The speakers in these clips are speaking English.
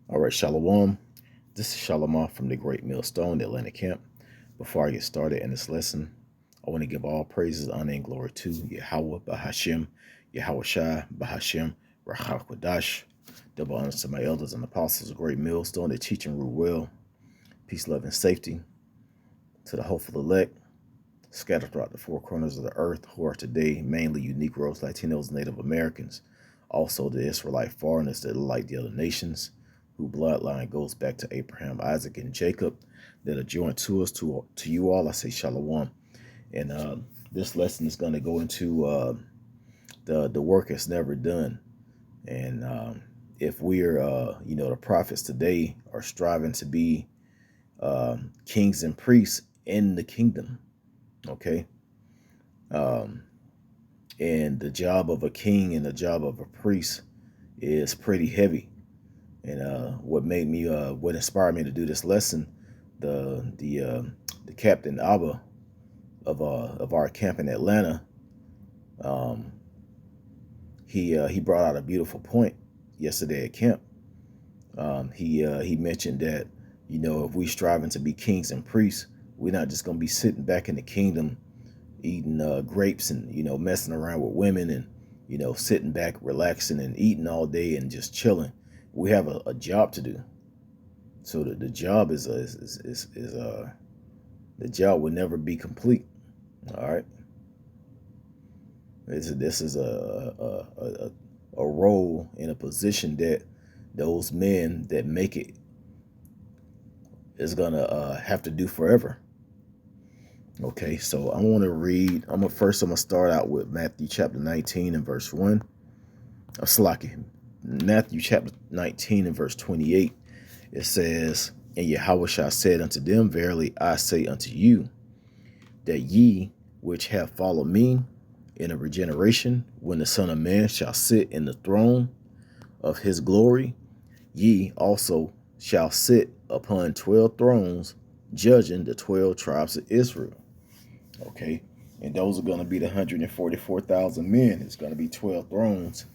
All right, Shalom. This is Shalom from the Great Millstone, the Atlantic Camp. Before I get started in this lesson, I want to give all praises, honor, and glory to Yahweh, Bahashem, Yahweh Shai, Bahashem, Rahakwadash. Double honors to my elders and apostles of Great Millstone that teach and rule well. Peace, love, and safety to the hopeful elect scattered throughout the four corners of the earth who are today mainly you Negroes, Latinos, Native Americans. Also the Israelite foreigners that are like the other nations, whose bloodline goes back to Abraham, Isaac, and Jacob, that are joined to us. To you all, I say shalom. And this lesson is going to go into the work that's never done. And if we're, the prophets today are striving to be kings and priests in the kingdom, okay? And the job of a king and the job of a priest is pretty heavy. And what inspired me to do this lesson, the Captain Abba of our camp in Atlanta, he brought out a beautiful point yesterday at camp. He mentioned that, if we striving to be kings and priests, we're not just going to be sitting back in the kingdom eating grapes and messing around with women and sitting back relaxing and eating all day and just chilling. We have a job to do. So the job is the job will never be complete. All right. This is a role in a position that those men that make it is gonna have to do forever. Okay, so I want to read. I'm gonna start out with Matthew chapter 19 and verse 1. Matthew chapter 19 and verse 28. It says, "And Yahushua said unto them, Verily I say unto you, that ye which have followed me in a regeneration, when the Son of Man shall sit in the throne of his glory, ye also shall sit upon 12 thrones, judging the 12 tribes of Israel." Okay, and those are going to be the 144,000 men. It's going to be 12 thrones,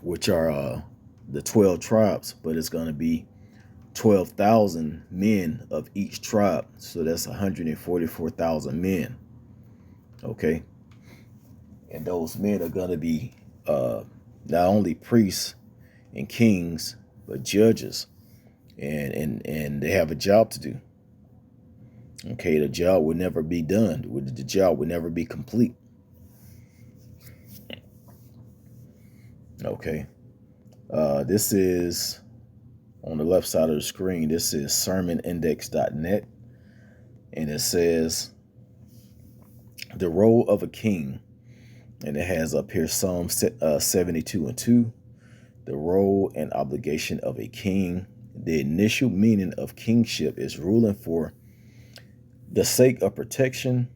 which are the 12 tribes, but it's going to be 12,000 men of each tribe. So that's 144,000 men. Okay, and those men are going to be not only priests and kings, but judges, and they have a job to do. Okay, the job will never be done. The job will never be complete. Okay. This is on the left side of the screen. This is sermonindex.net. And it says, the role of a king. And it has up here Psalm 72 and 2. The role and obligation of a king. The initial meaning of kingship is ruling for the sake of protection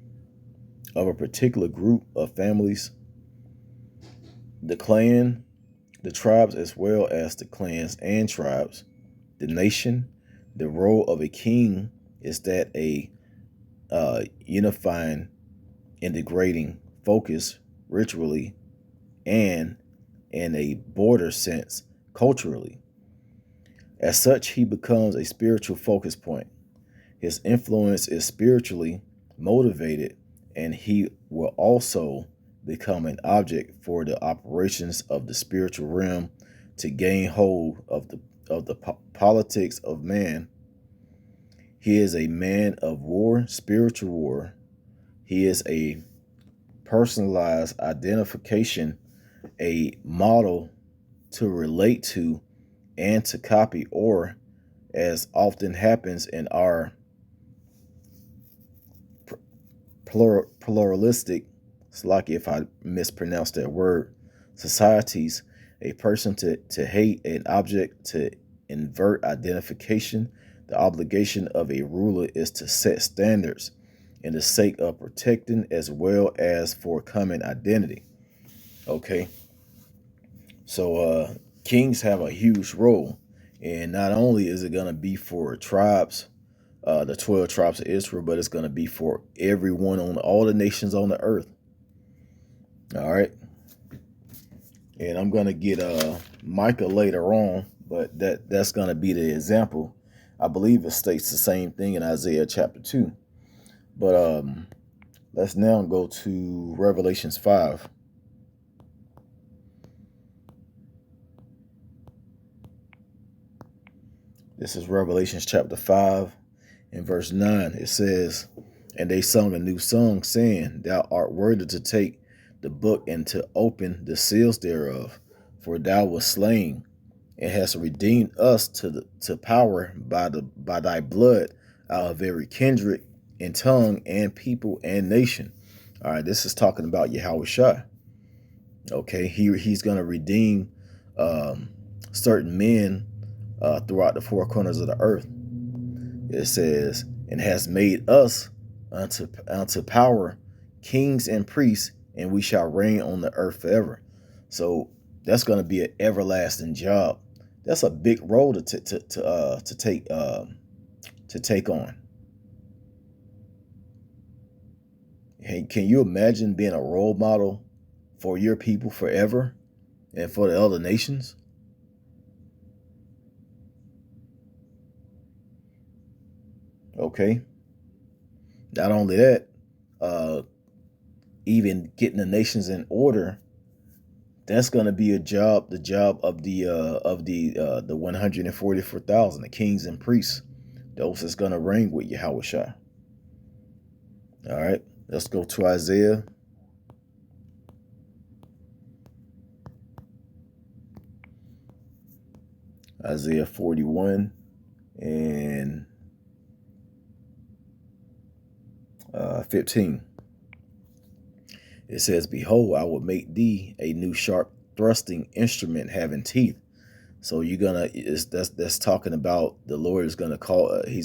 of a particular group of families, the clan, the tribes, as well as the clans and tribes, the nation. The role of a king is that a unifying, integrating focus ritually and in a broader sense culturally. As such, he becomes a spiritual focus point. His influence is spiritually motivated, and he will also become an object for the operations of the spiritual realm to gain hold of the politics of man. He is a man of war, spiritual war. He is a personalized identification, a model to relate to and to copy, or as often happens in our pluralistic, it's lucky if I mispronounce that word, societies, a person to hate, an object to invert identification. The obligation of a ruler is to set standards in the sake of protecting as well as for common identity. Okay, so kings have a huge role, and not only is it going to be for tribes, the 12 tribes of Israel, but it's going to be for everyone on all the nations on the earth. All right. And I'm gonna get Micah later on, but that's gonna be the example. I believe it states the same thing in Isaiah chapter 2. But let's now go to Revelations 5. This is Revelations chapter 5 and verse 9. It says, "And they sung a new song, saying, Thou art worthy to take the book and to open the seals thereof, for thou wast slain, and hast redeemed us to power by thy blood out of every kindred and tongue and people and nation." All right, this is talking about Yahweh Shai. Okay, he's going to redeem certain men throughout the four corners of the earth. It says, "And has made us unto power, kings and priests, and we shall reign on the earth forever." So that's going to be an everlasting job. That's a big role to take on. Hey, can you imagine being a role model for your people forever and for the other nations? Okay. Not only that, even getting the nations in order, that's going to be the job of the 144,000, the kings and priests, those that's going to reign with Yahweh Shai. All right, let's go to Isaiah. Isaiah 41 and 15. It says, "Behold, I will make thee a new sharp thrusting instrument having teeth." So that's talking about the Lord is gonna call. You're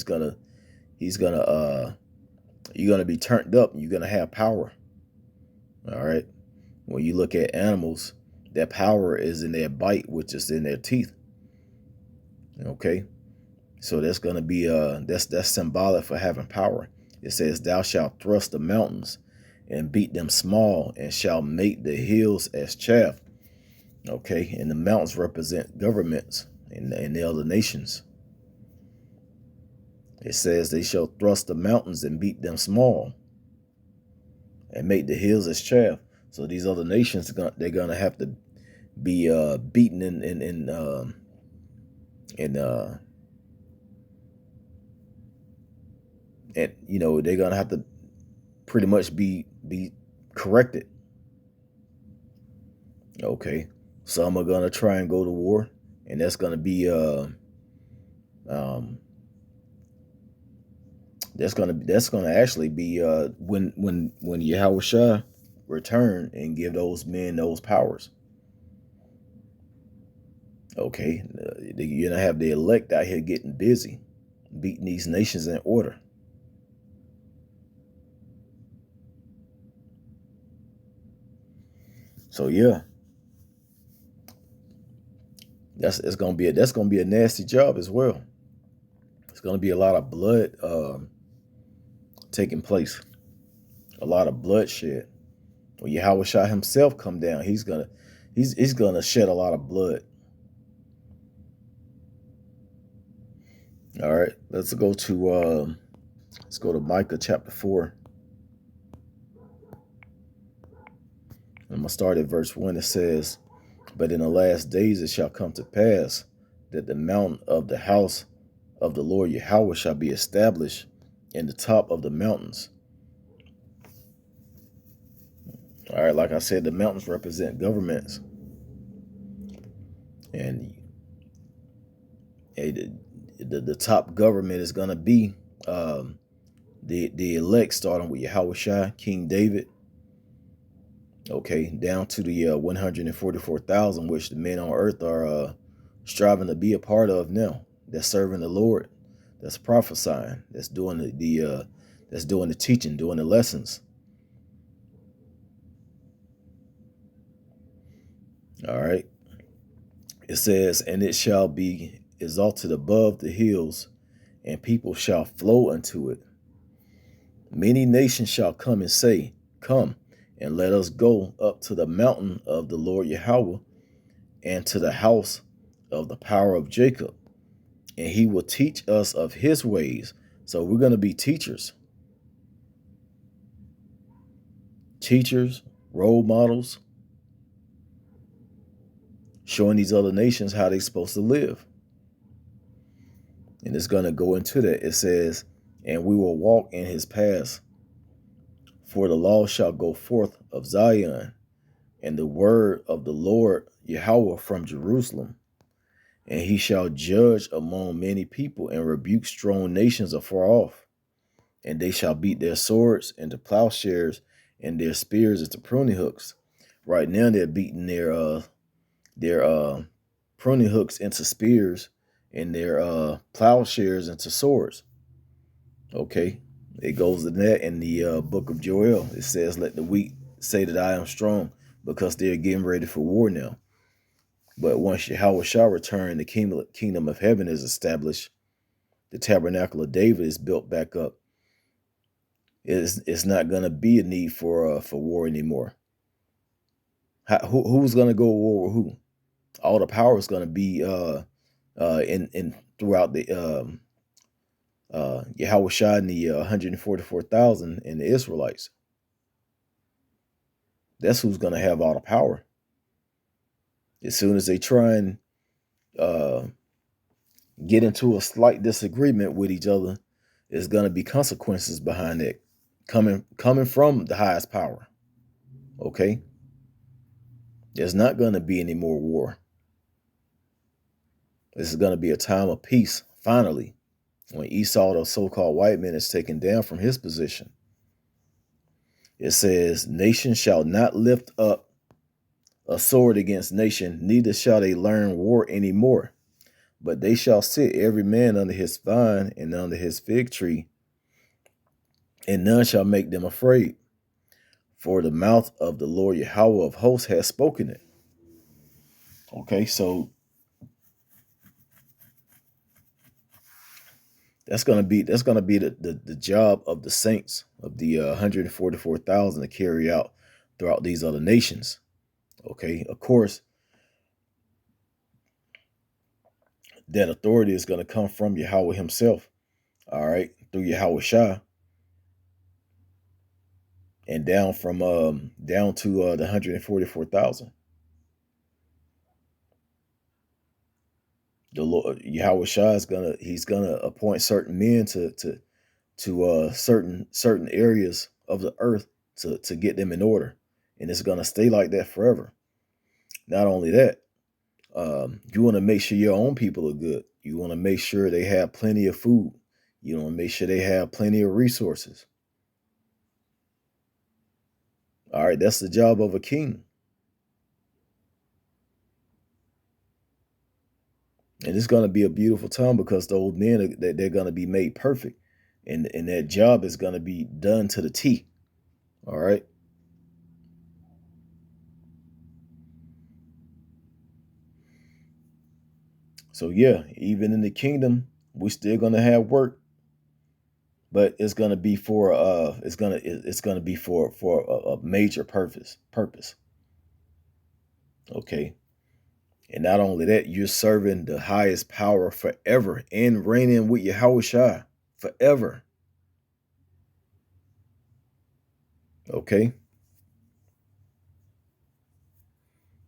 gonna be turned up. You're gonna have power. All right. When you look at animals, that power is in their bite, which is in their teeth. Okay. So that's gonna be that's symbolic for having power. It says, "Thou shalt thrust the mountains and beat them small, and shall make the hills as chaff." Okay, and the mountains represent governments and the other nations. It says, "They shall thrust the mountains and beat them small, and make the hills as chaff." So these other nations, they're gonna have to be beaten and they're gonna have to pretty much be corrected. Okay, some are gonna try and go to war, and that's gonna be that's gonna actually be when Yahweh Shai return and give those men those powers. Okay, you're gonna have the elect out here getting busy, beating these nations in order. So yeah, that's gonna be a nasty job as well. It's gonna be a lot of blood taking place, a lot of bloodshed. When Yahweh Shai himself come down, he's gonna shed a lot of blood. All right, let's go to Micah chapter 4. I'm gonna start at verse 1. It says, "But in the last days it shall come to pass that the mountain of the house of the Lord Yahweh shall be established in the top of the mountains." All right, like I said, the mountains represent governments, and the top government is gonna be the elect, starting with Yahweh Shai, King David. Okay, down to the 144,000, which the men on earth are striving to be a part of now. That's serving the Lord. That's prophesying. That's doing that's doing the teaching, doing the lessons. All right. It says, "And it shall be exalted above the hills, and people shall flow unto it. Many nations shall come and say, Come, and let us go up to the mountain of the Lord Yahweh, and to the house of the power of Jacob, and he will teach us of his ways. So we're going to be teachers, role models, showing these other nations how they're supposed to live. And it's going to go into that. It says, and we will walk in his paths, for the law shall go forth of Zion, and the word of the Lord Yahweh from Jerusalem. And he shall judge among many people and rebuke strong nations afar off. And they shall beat their swords into plowshares and their spears into pruning hooks. Right now they're beating their pruning hooks into spears and their plowshares into swords. Okay, it goes to that in the book of Joel. It says, let the weak say that I am strong, because they're getting ready for war now. But once Yahweh shall return, the kingdom of heaven is established. The tabernacle of David is built back up. It's not going to be a need for war anymore. Who's going to go to war with who? All the power is going to be in throughout the Yahweh Shah and the 144,000 and the Israelites. That's who's going to have all the power. As soon as they try and get into a slight disagreement with each other, there's going to be consequences behind that coming from the highest power. Okay? There's not going to be any more war. This is going to be a time of peace, finally, when Esau, the so-called white man, is taken down from his position. It says, nation shall not lift up a sword against nation, neither shall they learn war anymore. But they shall sit every man under his vine and under his fig tree, and none shall make them afraid. For the mouth of the Lord Yahweh of hosts has spoken it. Okay, so that's gonna be the job of the saints of the 144,000 to carry out throughout these other nations. Okay, of course, that authority is going to come from Yahweh himself. All right, through Yahweh Shah, and down to the 144,000. The Lord Yahweh Shah is gonna appoint certain men to certain areas of the earth to get them in order, and it's gonna stay like that forever. Not only that, you want to make sure your own people are good. You want to make sure they have plenty of food. You want to make sure they have plenty of resources. All right, that's the job of a king. And it's going to be a beautiful time, because those men, they're going to be made perfect. And that job is going to be done to the T. All right. So yeah, even in the kingdom, we're still going to have work, but it's going to be for a major purpose. Okay. And not only that, you're serving the highest power forever and reigning with Yahweh Shah forever. Okay.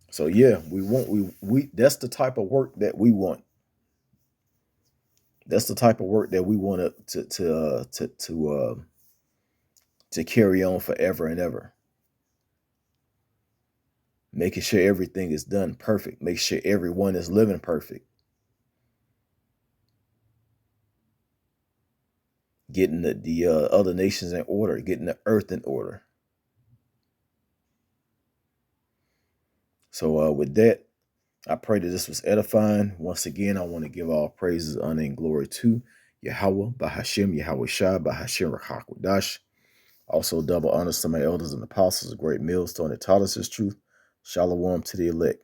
So yeah, we that's the type of work that we want. That's the type of work that we want to carry on forever and ever. Making sure everything is done perfect. Make sure everyone is living perfect. Getting the other nations in order. Getting the earth in order. So with that, I pray that this was edifying. Once again, I want to give all praises, honor, and glory to Yahweh, Bahashem, Yahweh Shah, Bahashem, Rachakwadash. Also, double honors to my elders and apostles, a great millstone that taught us his truth. Shalom to the elect.